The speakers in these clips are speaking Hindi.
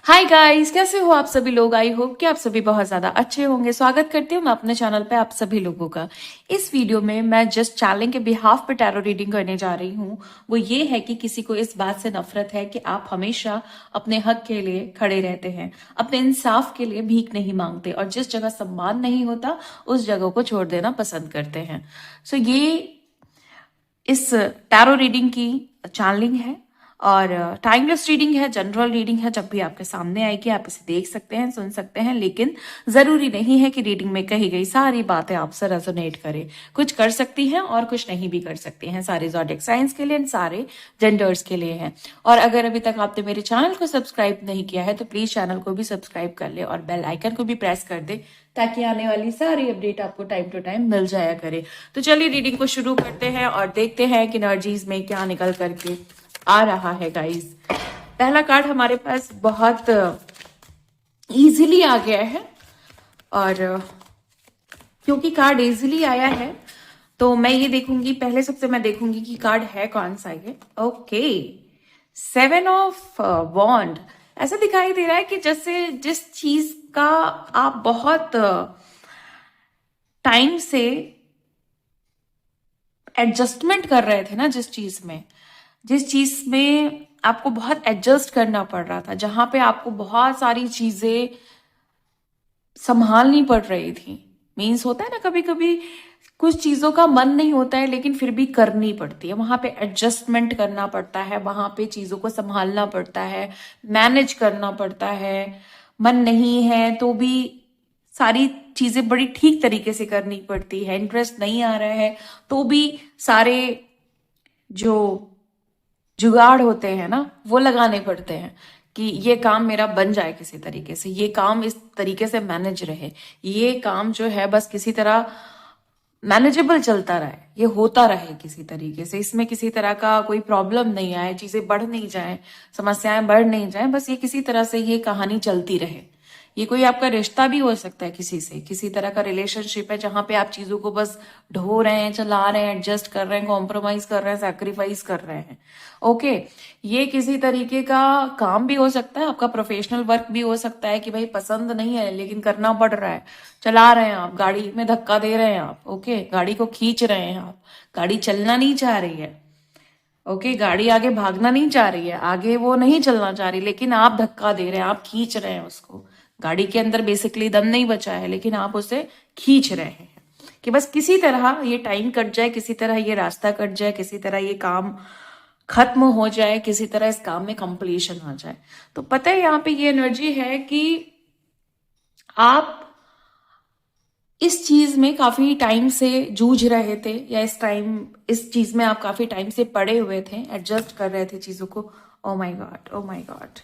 हाय गाइस, कैसे हो आप सभी लोग। आई होप कि आप सभी बहुत ज्यादा अच्छे होंगे। स्वागत करती हूँ मैं अपने चैनल पे आप सभी लोगों का। इस वीडियो में मैं जस्ट चैलेंज के बिहाफ पे टैरो रीडिंग करने जा रही हूँ। वो ये है कि किसी को इस बात से नफरत है कि आप हमेशा अपने हक के लिए खड़े रहते हैं, अपने इंसाफ के लिए भीख नहीं मांगते, और जिस जगह सम्मान नहीं होता उस जगह को छोड़ देना पसंद करते हैं। सो ये इस टैरो रीडिंग की चैनलिंग है और टाइमलेस रीडिंग है, जनरल रीडिंग है। जब भी आपके सामने आएगी आप इसे देख सकते हैं, सुन सकते हैं, लेकिन जरूरी नहीं है कि रीडिंग में कही गई सारी बातें आपसे रेजोनेट करें। कुछ कर सकती हैं और कुछ नहीं भी कर सकती हैं। सारे ज़ोडिएक साइंस के लिए, सारे जेंडर्स के लिए हैं। और अगर अभी तक आपने मेरे चैनल को सब्सक्राइब नहीं किया है तो प्लीज चैनल को भी सब्सक्राइब कर ले और बेल आइकन को भी प्रेस कर दे, ताकि आने वाली सारी अपडेट आपको टाइम टू टाइम मिल जाया करे। तो चलिए रीडिंग को शुरू करते हैं और देखते हैं कि एनर्जीज में क्या निकल करके आ रहा है गाइस। पहला कार्ड हमारे पास बहुत इजीली आ गया है, और क्योंकि कार्ड इजीली आया है तो मैं ये देखूंगी, पहले सबसे मैं देखूंगी कि कार्ड है कौन सा ये। ओके, 7 ऑफ वॉन्ड। ऐसा दिखाई दे रहा है कि जैसे जिस चीज का आप बहुत टाइम से एडजस्टमेंट कर रहे थे ना, जिस चीज में आपको बहुत एडजस्ट करना पड़ रहा था, जहां पे आपको बहुत सारी चीजें संभालनी पड़ रही थी। मीन्स होता है ना, कभी कभी कुछ चीजों का मन नहीं होता है लेकिन फिर भी करनी पड़ती है। वहां पे एडजस्टमेंट करना पड़ता है, वहां पे चीजों को संभालना पड़ता है, मैनेज करना पड़ता है। मन नहीं है तो भी सारी चीजें बड़ी ठीक तरीके से करनी पड़ती है। इंटरेस्ट नहीं आ रहा है तो भी सारे जो जुगाड़ होते हैं ना वो लगाने पड़ते हैं कि ये काम मेरा बन जाए किसी तरीके से, ये काम इस तरीके से मैनेज रहे, ये काम जो है बस किसी तरह मैनेजेबल चलता रहे, ये होता रहे किसी तरीके से, इसमें किसी तरह का कोई प्रॉब्लम नहीं आए, चीजें बढ़ नहीं जाए, समस्याएं बढ़ नहीं जाए, बस ये किसी तरह से ये कहानी चलती रहे। ये कोई आपका रिश्ता भी हो सकता है, किसी से किसी तरह का रिलेशनशिप है जहां पे आप चीजों को बस ढो रहे हैं, चला रहे हैं, एडजस्ट कर रहे हैं, कॉम्प्रोमाइज कर रहे हैं, सैक्रिफाइस कर रहे हैं। ओके, ये किसी तरीके का काम भी हो सकता है, आपका प्रोफेशनल वर्क भी हो सकता है कि भाई पसंद नहीं है लेकिन करना पड़ रहा है। चला रहे हैं आप, गाड़ी में धक्का दे रहे हैं आप, ओके, गाड़ी को खींच रहे हैं आप, गाड़ी चलना नहीं चाह रही है, ओके, गाड़ी आगे भागना नहीं चाह रही है, आगे वो नहीं चलना चाह रही, लेकिन आप धक्का दे रहे हैं, आप खींच रहे हैं उसको। गाड़ी के अंदर बेसिकली दम नहीं बचा है लेकिन आप उसे खींच रहे हैं कि बस किसी तरह ये टाइम कट जाए, किसी तरह ये रास्ता कट जाए, किसी तरह ये काम खत्म हो जाए, किसी तरह इस काम में कंप्लीशन आ जाए। तो पता है यहाँ पे ये एनर्जी है कि आप इस चीज में काफी टाइम से जूझ रहे थे, या इस चीज में आप काफी टाइम से पड़े हुए थे, एडजस्ट कर रहे थे चीजों को। Oh my God, oh my God.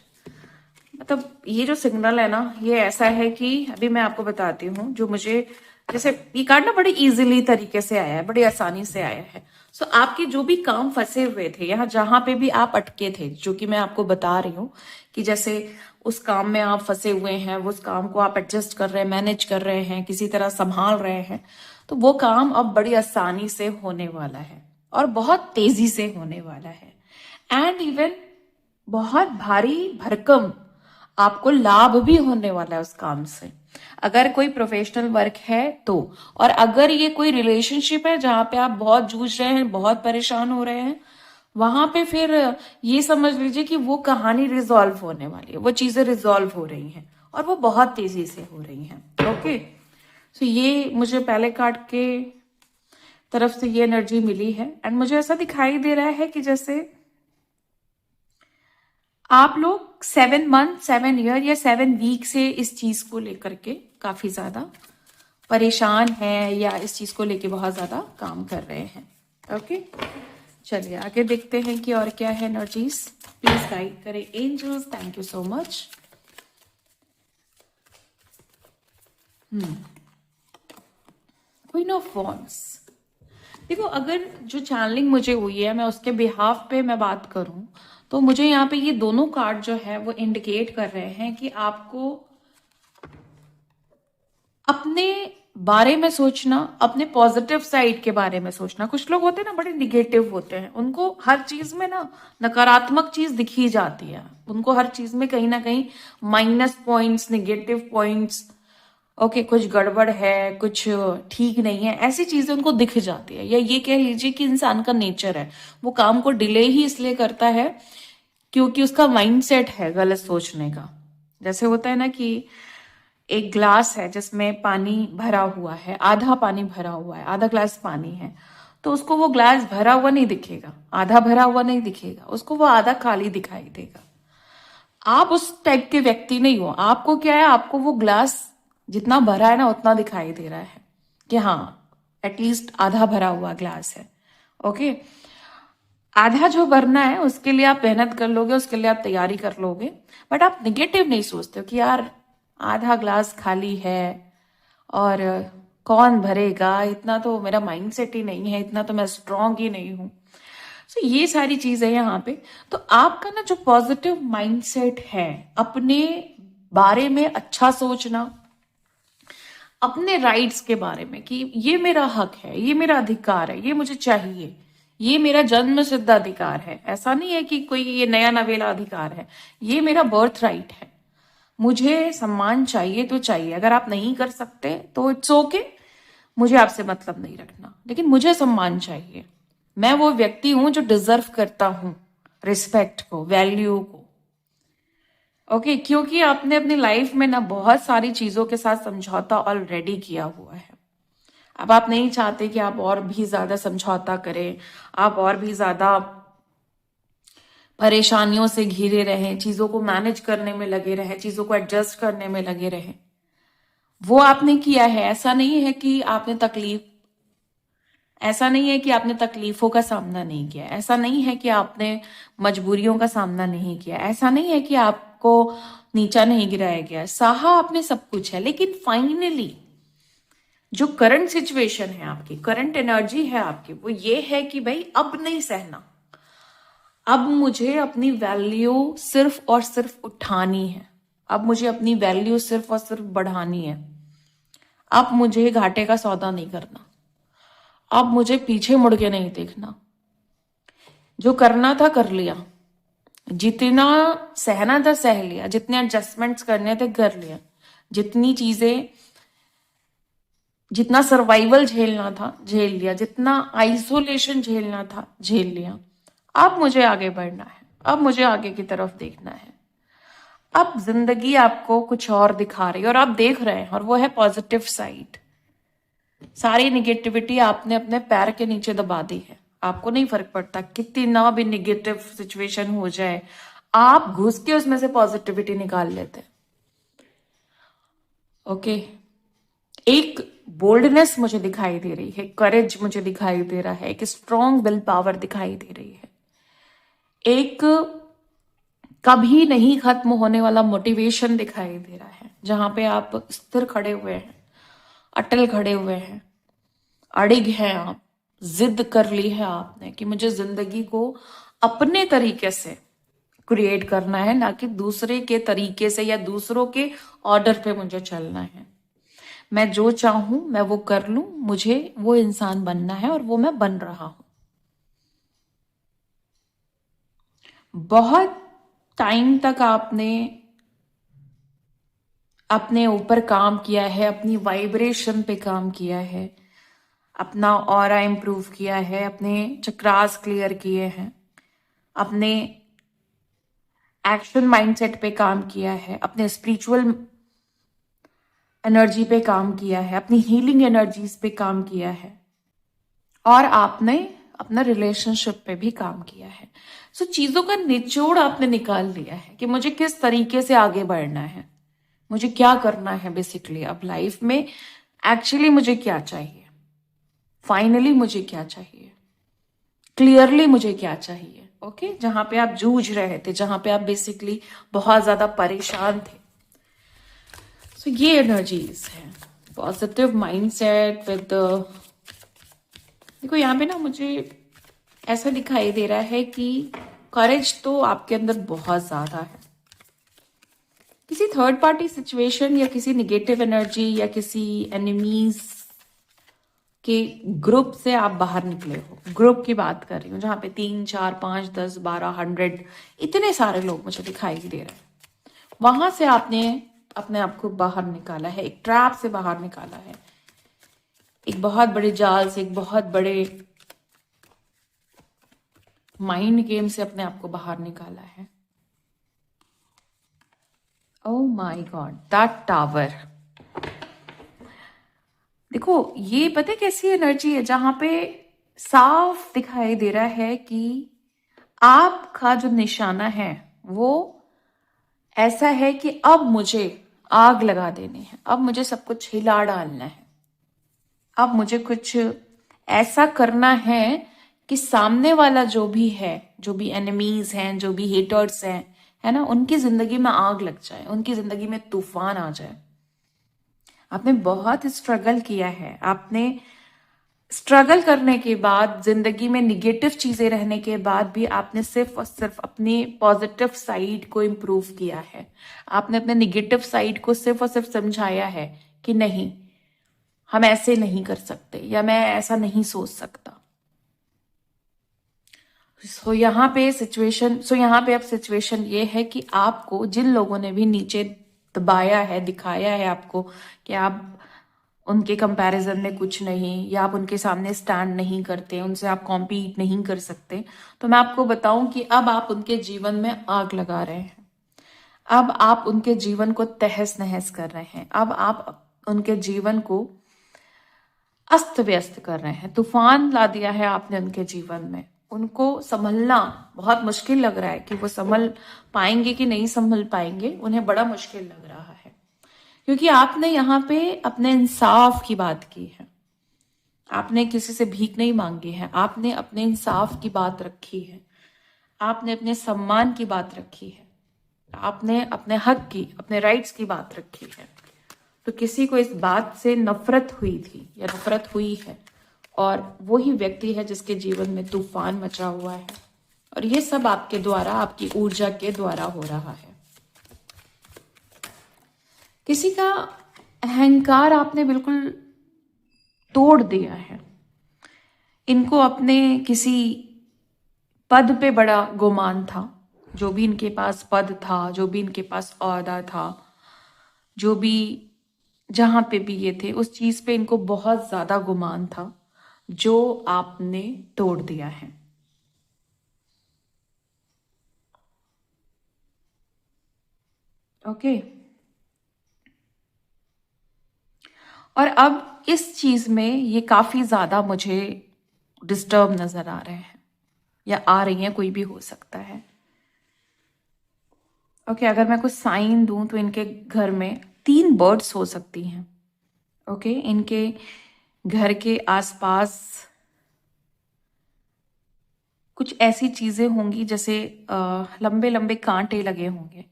मतलब ये जो सिग्नल है ना, ये ऐसा है कि अभी मैं आपको बताती हूँ, जो मुझे जैसे ये कार्ड ना बड़ी इजीली तरीके से आया है, बड़ी आसानी से आया है। सो आपके जो भी काम फंसे हुए थे, यहाँ जहां पे भी आप अटके थे, जो कि मैं आपको बता रही हूँ कि जैसे उस काम में आप फंसे हुए हैं, उस काम को आप एडजस्ट कर रहे हैं, मैनेज कर रहे हैं, किसी तरह संभाल रहे हैं, तो वो काम अब बड़ी आसानी से होने वाला है और बहुत तेजी से होने वाला है। एंड इवन बहुत भारी भरकम आपको लाभ भी होने वाला है उस काम से, अगर कोई प्रोफेशनल वर्क है तो। और अगर ये कोई रिलेशनशिप है जहां पे आप बहुत जूझ रहे हैं, बहुत परेशान हो रहे हैं, वहां पे फिर ये समझ लीजिए कि वो कहानी रिजॉल्व होने वाली है, वो चीजें रिजॉल्व हो रही हैं और वो बहुत तेजी से हो रही हैं। ओके, तो ये मुझे पहले कार्ड के तरफ से ये एनर्जी मिली है। एंड मुझे ऐसा दिखाई दे रहा है कि जैसे आप लोग 7 मंथ, 7 ईयर या 7 वीक से इस चीज को लेकर के काफी ज्यादा परेशान हैं, या इस चीज को लेके बहुत ज्यादा काम कर रहे हैं। ओके, चलिए आगे देखते हैं कि और क्या है एनर्जीज। प्लीज गाइड करें angels, thank you so much. Queen of wands. देखो, अगर जो चैनलिंग मुझे हुई है मैं उसके बिहाफ पे मैं बात करूं तो मुझे यहाँ पे ये दोनों कार्ड जो है वो इंडिकेट कर रहे हैं कि आपको अपने बारे में सोचना, अपने पॉजिटिव साइड के बारे में सोचना। कुछ लोग होते हैं ना, बड़े निगेटिव होते हैं, उनको हर चीज में ना नकारात्मक चीज दिखी जाती है, उनको हर चीज में कहीं ना कहीं minus points, negative points, okay कुछ गड़बड़ है, कुछ ठीक नहीं है, ऐसी चीजें उनको दिख जाती है। या ये कह लीजिए कि इंसान का नेचर है, वो काम को डिले ही इसलिए करता है क्योंकि उसका माइंडसेट है गलत सोचने का। जैसे होता है ना कि एक ग्लास है जिसमें पानी भरा हुआ है, आधा पानी भरा हुआ है, आधा ग्लास पानी है, तो उसको वो ग्लास भरा हुआ नहीं दिखेगा, आधा भरा हुआ नहीं दिखेगा, उसको वो आधा खाली दिखाई देगा। आप उस टाइप के व्यक्ति नहीं हो। आपको क्या है, आपको वो ग्लास जितना भरा है ना उतना दिखाई दे रहा है कि हाँ एटलीस्ट आधा भरा हुआ ग्लास है। ओके, आधा जो भरना है उसके लिए आप मेहनत कर लोगे, उसके लिए आप तैयारी कर लोगे, बट आप निगेटिव नहीं सोचते हो कि यार आधा ग्लास खाली है और कौन भरेगा, इतना तो मेरा माइंडसेट ही नहीं है, इतना तो मैं स्ट्रांग ही नहीं हूं। सो ये सारी चीजें यहाँ पे, तो आपका ना जो पॉजिटिव माइंडसेट है, अपने बारे में अच्छा सोचना, अपने राइट्स के बारे में कि ये मेरा हक है, ये मेरा अधिकार है, ये मुझे चाहिए, ये मेरा जन्म सिद्ध अधिकार है, ऐसा नहीं है कि कोई ये नया नवेला अधिकार है, ये मेरा बर्थ राइट है, मुझे सम्मान चाहिए तो चाहिए, अगर आप नहीं कर सकते तो इट्स ओके, मुझे आपसे मतलब नहीं रखना, लेकिन मुझे सम्मान चाहिए। मैं वो व्यक्ति हूं जो डिजर्व करता हूं रिस्पेक्ट को, वैल्यू को। ओके, क्योंकि आपने अपनी लाइफ में ना बहुत सारी चीजों के साथ समझौता ऑलरेडी किया हुआ है। अब आप नहीं चाहते कि आप और भी ज्यादा समझौता करें, आप और भी ज्यादा परेशानियों से घिरे रहें, चीजों को मैनेज करने में लगे रहें, चीजों को एडजस्ट करने में लगे रहें। वो आपने किया है। ऐसा नहीं है कि आपने ऐसा नहीं है कि आपने तकलीफों का सामना नहीं किया, ऐसा नहीं है कि आपने मजबूरियों का सामना नहीं किया, ऐसा नहीं है कि आपको नीचा नहीं गिराया गया, सहा आपने सब कुछ है। लेकिन फाइनली जो करंट सिचुएशन है आपकी, करंट एनर्जी है आपकी, वो ये है कि भाई अब नहीं सहना, अब मुझे अपनी वैल्यू सिर्फ और सिर्फ उठानी है, अब मुझे अपनी वैल्यू सिर्फ और सिर्फ बढ़ानी है, अब मुझे घाटे का सौदा नहीं करना, अब मुझे पीछे मुड़ के नहीं देखना, जो करना था कर लिया, जितना सहना था सह लिया, जितने एडजस्टमेंट्स करने थे कर लिया, जितनी चीजें, जितना सर्वाइवल झेलना था झेल लिया, जितना आइसोलेशन झेलना था झेल लिया। अब मुझे आगे बढ़ना है, अब मुझे आगे की तरफ देखना है। अब जिंदगी आपको कुछ और दिखा रही है और आप देख रहे हैं, और वो है पॉजिटिव साइड। सारी निगेटिविटी आपने अपने पैर के नीचे दबा दी है। आपको नहीं फर्क पड़ता कितना भी निगेटिव सिचुएशन हो जाए, आप घुस के उसमें से पॉजिटिविटी निकाल लेते हैं। ओके, एक बोल्डनेस मुझे दिखाई दे रही है, करेज मुझे दिखाई दे रहा है, एक स्ट्रॉन्ग विल पावर दिखाई दे रही है, एक कभी नहीं खत्म होने वाला मोटिवेशन दिखाई दे रहा है, जहां पे आप स्थिर खड़े हुए हैं, अटल खड़े हुए हैं, अड़िग हैं आप, जिद कर ली है आपने कि मुझे जिंदगी को अपने तरीके से क्रिएट करना है, ना कि दूसरे के तरीके से या दूसरों के ऑर्डर पे मुझे चलना है। मैं जो चाहूं मैं वो कर लूं, मुझे वो इंसान बनना है और वो मैं बन रहा हूं। बहुत टाइम तक आपने अपने ऊपर काम किया है, अपनी वाइब्रेशन पे काम किया है, अपना ऑरा इंप्रूव किया है, अपने चक्रास क्लियर किए हैं, अपने एक्शन माइंडसेट पे काम किया है, अपने स्पिरिचुअल एनर्जी पे काम किया है, अपनी हीलिंग एनर्जीज पे काम किया है, और आपने अपना रिलेशनशिप पे भी काम किया है। सो चीजों का निचोड़ आपने निकाल लिया है कि मुझे किस तरीके से आगे बढ़ना है, मुझे क्या करना है बेसिकली अब लाइफ में, एक्चुअली मुझे क्या चाहिए, फाइनली मुझे क्या चाहिए, क्लियरली मुझे क्या चाहिए। ओके, जहां पे आप जूझ रहे थे, जहां पे आप बेसिकली बहुत ज्यादा परेशान थे। सो ये एनर्जीज है, पॉजिटिव माइंडसेट विद, देखो यहाँ पे ना मुझे ऐसा दिखाई दे रहा है कि करेज तो आपके अंदर बहुत ज्यादा है, किसी थर्ड पार्टी सिचुएशन या किसी निगेटिव एनर्जी या किसी एनिमीज के ग्रुप से आप बाहर निकले हो। ग्रुप की बात कर रही हूँ जहां पे 3, 4, 5, 10, 12, 100 इतने सारे लोग मुझे दिखाई दे रहे हैं। वहां से आपने अपने आप को बाहर निकाला है, एक ट्रैप से बाहर निकाला है, एक बहुत बड़े जाल से, एक बहुत बड़े माइंड गेम से अपने आप को बाहर निकाला है। Oh my God, that tower. देखो ये पता है कैसी एनर्जी है जहां पे साफ दिखाई दे रहा है कि आपका जो निशाना है वो ऐसा है कि अब मुझे आग लगा देनी है, अब मुझे सब कुछ हिला डालना है, अब मुझे कुछ ऐसा करना है कि सामने वाला जो भी है, जो भी एनिमीज हैं, जो भी हेटर्स हैं, है ना, उनकी जिंदगी में आग लग जाए, उनकी जिंदगी में तूफान आ जाए। आपने बहुत स्ट्रगल किया है, आपने स्ट्रगल करने के बाद, जिंदगी में निगेटिव चीजें रहने के बाद भी आपने सिर्फ और सिर्फ अपनी पॉजिटिव साइड को इम्प्रूव किया है। आपने अपने निगेटिव साइड को सिर्फ और सिर्फ समझाया है कि नहीं, हम ऐसे नहीं कर सकते, या मैं ऐसा नहीं सोच सकता। यहाँ पे अब सिचुएशन ये है कि आपको जिन लोगों ने भी नीचे दबाया है, दिखाया है आपको कि आप उनके कंपैरिजन में कुछ नहीं, या आप उनके सामने स्टैंड नहीं करते, उनसे आप कॉम्पीट नहीं कर सकते, तो मैं आपको बताऊं कि अब आप उनके जीवन में आग लगा रहे हैं। अब आप उनके जीवन को तहस नहस कर रहे हैं। अब आप उनके जीवन को अस्त व्यस्त कर रहे हैं। तूफान ला दिया है आपने उनके जीवन में। उनको संभलना बहुत मुश्किल लग रहा है कि वो संभल पाएंगे कि नहीं संभल पाएंगे, उन्हें बड़ा मुश्किल लग रहा है, क्योंकि आपने यहाँ पे अपने इंसाफ की बात की है। आपने किसी से भीख नहीं मांगी है, आपने अपने इंसाफ की बात रखी है, आपने अपने सम्मान की बात रखी है, आपने अपने हक की, अपने राइट्स की बात रखी है। तो किसी को इस बात से नफरत हुई थी या नफरत हुई है, और वो ही व्यक्ति है जिसके जीवन में तूफान मचा हुआ है, और ये सब आपके द्वारा, आपकी ऊर्जा के द्वारा हो रहा है। किसी का अहंकार आपने बिल्कुल तोड़ दिया है। इनको अपने किसी पद पे बड़ा गुमान था, जो भी इनके पास पद था, जो भी इनके पास ओहदा था, जो भी जहां पे भी ये थे, उस चीज पे इनको बहुत ज्यादा गुमान था, जो आपने तोड़ दिया है। ओके। और अब इस चीज में ये काफी ज्यादा मुझे डिस्टर्ब नजर आ रहे हैं, या आ रही हैं, कोई भी हो सकता है। ओके, अगर मैं कुछ साइन दूं तो इनके घर में 3 बर्ड्स हो सकती हैं। ओके, इनके घर के आसपास कुछ ऐसी चीजें होंगी जैसे लंबे लंबे कांटे लगे होंगे,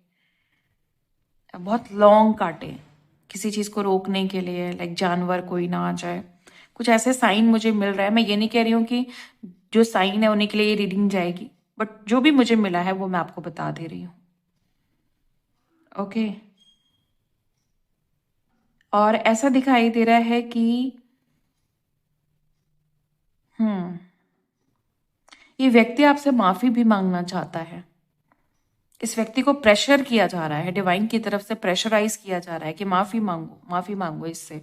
बहुत लॉन्ग कांटे, किसी चीज को रोकने के लिए, लाइक जानवर कोई ना आ जाए। कुछ ऐसे साइन मुझे मिल रहा है। मैं ये नहीं कह रही हूँ कि जो साइन है उन्हीं के लिए ये रीडिंग जाएगी, बट जो भी मुझे मिला है वो मैं आपको बता दे रही हूँ। ओके। और ऐसा दिखाई दे रहा है कि ये व्यक्ति आपसे माफी भी मांगना चाहता है। इस व्यक्ति को प्रेशर किया जा रहा है, डिवाइन की तरफ से प्रेशराइज किया जा रहा है कि माफी मांगो, माफी मांगो, इससे,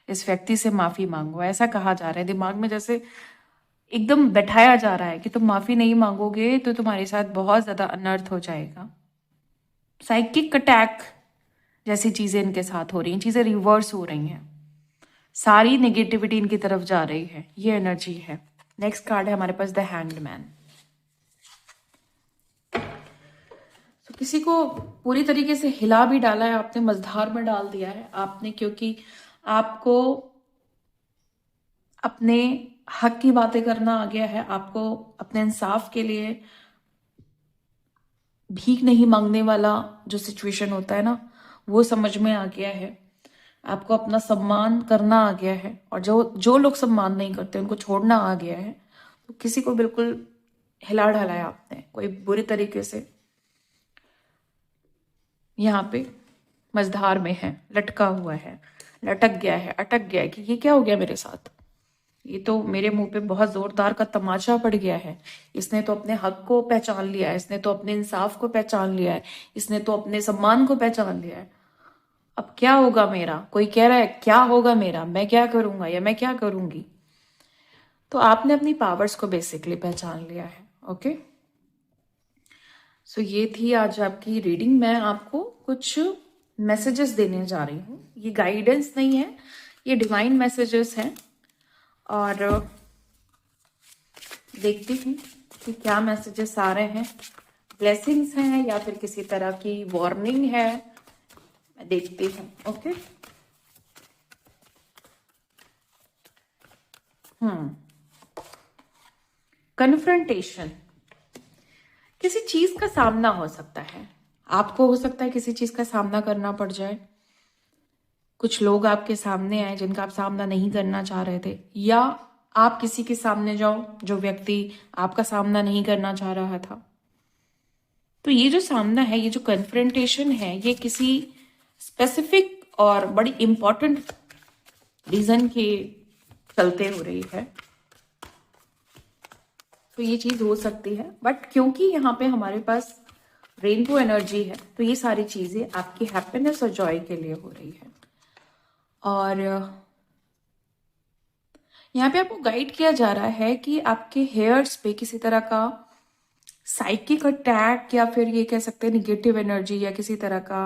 इस व्यक्ति से माफी मांगो। ऐसा कहा जा रहा है, दिमाग में जैसे एकदम बैठाया जा रहा है कि तुम माफी नहीं मांगोगे तो तुम्हारे साथ बहुत ज्यादा अनर्थ हो जाएगा। साइकिक अटैक जैसी चीजें इनके साथ हो रही हैं, चीजें रिवर्स हो रही हैं, सारी नेगेटिविटी इनकी तरफ जा रही है, ये एनर्जी है। नेक्स्ट कार्ड है हमारे पास द हैंग्ड। तो किसी को पूरी तरीके से हिला भी डाला है आपने, मझधार में डाल दिया है आपने, क्योंकि आपको अपने हक की बातें करना आ गया है, आपको अपने इंसाफ के लिए भीख नहीं मांगने वाला जो सिचुएशन होता है ना, वो समझ में आ गया है। आपको अपना सम्मान करना आ गया है, और जो जो लोग सम्मान नहीं करते उनको छोड़ना आ गया है। तो किसी को बिल्कुल हिला ढाला है आपने, कोई बुरी तरीके से यहाँ पे मझधार में है, लटका हुआ है, लटक गया है, अटक गया है कि ये क्या हो गया मेरे साथ। ये तो मेरे मुंह पे बहुत जोरदार का तमाचा पड़ गया है। इसने तो अपने हक को पहचान लिया है, इसने तो अपने इंसाफ को पहचान लिया है, इसने तो अपने सम्मान को पहचान लिया है। अब क्या होगा मेरा? कोई कह रहा है क्या होगा मेरा, मैं क्या करूंगा या मैं क्या करूंगी। तो आपने अपनी पावर्स को बेसिकली पहचान लिया है। ओके, सो ये थी आज आपकी रीडिंग। मैं आपको कुछ मैसेजेस देने जा रही हूँ। ये गाइडेंस नहीं है, ये डिवाइन मैसेजेस हैं। और देखती हूँ कि क्या मैसेजेस आ रहे हैं, ब्लेसिंग्स हैं या फिर किसी तरह की वार्निंग है। मैं देखती हूँ। ओके, कन्फ्रंटेशन, किसी चीज का सामना हो सकता है। आपको हो सकता है किसी चीज का सामना करना पड़ जाए। कुछ लोग आपके सामने आए जिनका आप सामना नहीं करना चाह रहे थे, या आप किसी के सामने जाओ जो व्यक्ति आपका सामना नहीं करना चाह रहा था। तो ये जो सामना है, ये जो कन्फ्रंटेशन है, ये किसी स्पेसिफिक और बड़ी इंपॉर्टेंट रीजन के चलते हो रही है। तो ये चीज हो सकती है, बट क्योंकि यहाँ पे हमारे पास रेनबो एनर्जी है, तो ये सारी चीजें आपकी हैप्पीनेस और जॉय के लिए हो रही है। और यहाँ पे आपको गाइड किया जा रहा है कि आपके हेयर्स पे किसी तरह का साइकिक अटैक, या फिर ये कह सकते हैं निगेटिव एनर्जी, या किसी तरह का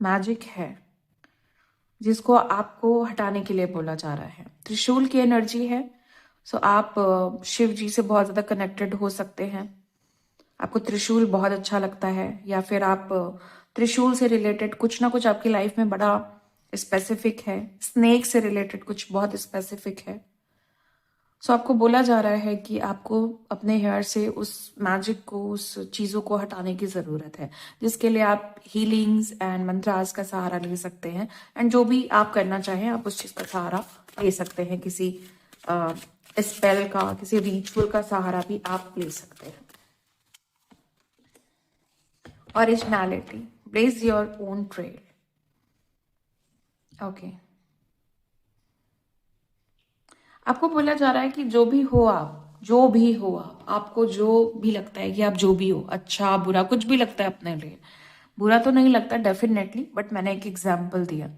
मैजिक है जिसको आपको हटाने के लिए बोला जा रहा है। त्रिशूल की एनर्जी है। सो आप शिव जी से बहुत ज्यादा कनेक्टेड हो सकते हैं। आपको त्रिशूल बहुत अच्छा लगता है, या फिर आप त्रिशूल से रिलेटेड कुछ ना कुछ आपकी लाइफ में बड़ा स्पेसिफिक है। स्नेक से रिलेटेड कुछ बहुत स्पेसिफिक है। सो आपको बोला जा रहा है कि आपको अपने हेयर से उस मैजिक को, उस चीजों को हटाने की जरूरत है, जिसके लिए आप हीलिंग्स एंड मंत्रास का सहारा ले सकते हैं। एंड जो भी आप करना चाहें आप उस चीज का सहारा ले सकते हैं। किसी स्पेल का, किसी रिचुअल का सहारा भी आप ले सकते हैं। Originality, blaze your own trail. Okay, आपको बोला जा रहा है कि जो भी हो आप, जो भी हो आप, आपको जो भी लगता है कि आप जो भी हो, अच्छा बुरा कुछ भी लगता है अपने लिए, बुरा तो नहीं लगता डेफिनेटली, बट मैंने एक एग्जाम्पल दिया।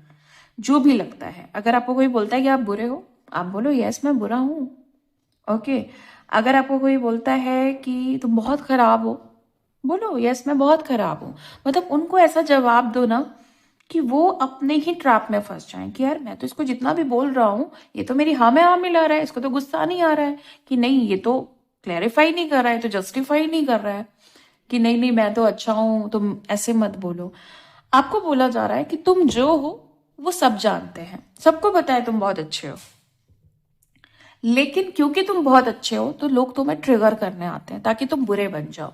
जो भी लगता है, अगर आपको कोई बोलता है कि आप बुरे हो, आप बोलो यस मैं बुरा हूं। ओके, अगर आपको कोई बोलता है कि तुम बहुत खराब हो, बोलो यस मैं बहुत खराब हूं। मतलब उनको ऐसा जवाब दो ना कि वो अपने ही ट्रैप में फंस जाएं कि यार मैं तो इसको जितना भी बोल रहा हूँ ये तो मेरी हाँ में हाँ मिला रहा है, इसको तो गुस्सा नहीं आ रहा है, कि नहीं ये तो क्लैरिफाई नहीं कर रहा है, तो जस्टिफाई नहीं कर रहा है कि नहीं नहीं मैं तो अच्छा हूं, तुम ऐसे मत बोलो। आपको बोला जा रहा है कि तुम जो हो वो सब जानते हैं, सबको पता है तुम बहुत अच्छे हो, लेकिन क्योंकि तुम बहुत अच्छे हो तो लोग तुम्हें ट्रिगर करने आते हैं ताकि तुम बुरे बन जाओ।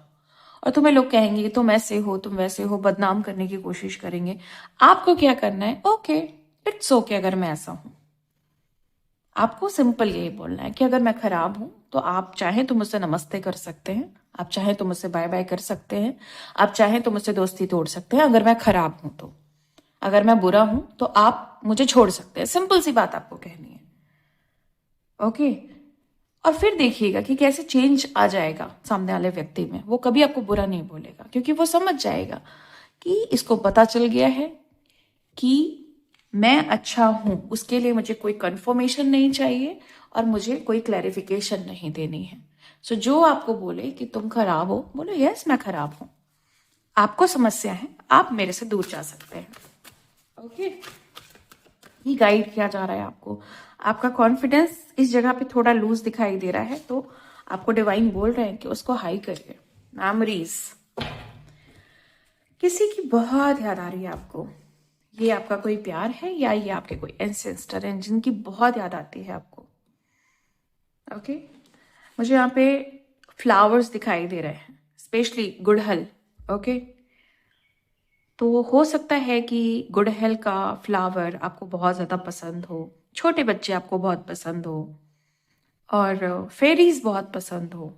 और तुम्हें लोग कहेंगे कि तुम ऐसे हो, तुम वैसे हो, बदनाम करने की कोशिश करेंगे। आपको क्या करना है? ओके, इट्स ओके अगर मैं ऐसा हूं। आपको सिंपल यही बोलना है कि अगर मैं खराब हूं तो आप चाहें तो मुझसे नमस्ते कर सकते हैं, आप चाहें तो मुझसे बाय बाय कर सकते हैं, आप चाहें तो मुझसे दोस्ती तोड़ सकते हैं अगर मैं खराब हूं तो। अगर मैं बुरा हूं तो आप मुझे छोड़ सकते हैं। सिंपल सी बात आपको कहनी है। ओके, और फिर देखिएगा कि कैसे चेंज आ जाएगा सामने वाले व्यक्ति में। वो कभी आपको बुरा नहीं बोलेगा क्योंकि वो समझ जाएगा कि इसको पता चल गया है कि मैं अच्छा हूं, उसके लिए मुझे कोई कंफर्मेशन नहीं चाहिए और मुझे कोई क्लैरिफिकेशन नहीं देनी है। सो जो आपको बोले कि तुम खराब हो, बोलो यस मैं खराब हूं, आपको समस्या है, आप मेरे से दूर जा सकते हैं। ओके, ये गाइड किया जा रहा है आपको। आपका कॉन्फिडेंस इस जगह पे थोड़ा लूज दिखाई दे रहा है, तो आपको डिवाइन बोल रहे हैं कि उसको हाई करिए। मेमोरीज, किसी की बहुत याद आ रही है आपको। ये आपका कोई प्यार है या ये आपके कोई एंसेस्टर हैं जिनकी बहुत याद आती है आपको। ओके, मुझे यहाँ पे फ्लावर्स दिखाई दे रहे हैं, स्पेशली गुड़हल। ओके, तो हो सकता है कि गुड़हल का फ्लावर आपको बहुत ज़्यादा पसंद हो, छोटे बच्चे आपको बहुत पसंद हो, और फेरीज बहुत पसंद हो।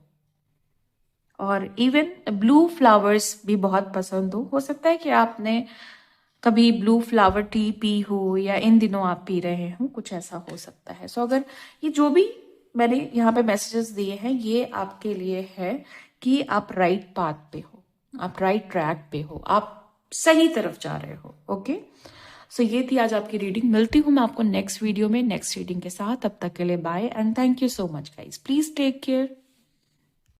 और इवन ब्लू फ्लावर्स भी बहुत पसंद हो सकता है कि आपने कभी ब्लू फ्लावर टी पी हो या इन दिनों आप पी रहे हो, कुछ ऐसा हो सकता है। सो अगर ये जो भी मैंने यहाँ पे मैसेजेस दिए हैं ये आपके लिए है कि आप राइट पाथ पे हो, आप राइट ट्रैक पे हो, आप सही तरफ जा रहे हो। ओके, सो ये थी आज आपकी रीडिंग। मिलती हूँ मैं आपको नेक्स्ट वीडियो में नेक्स्ट रीडिंग के साथ। तब तक के लिए bye and thank you so much guys. Please take care.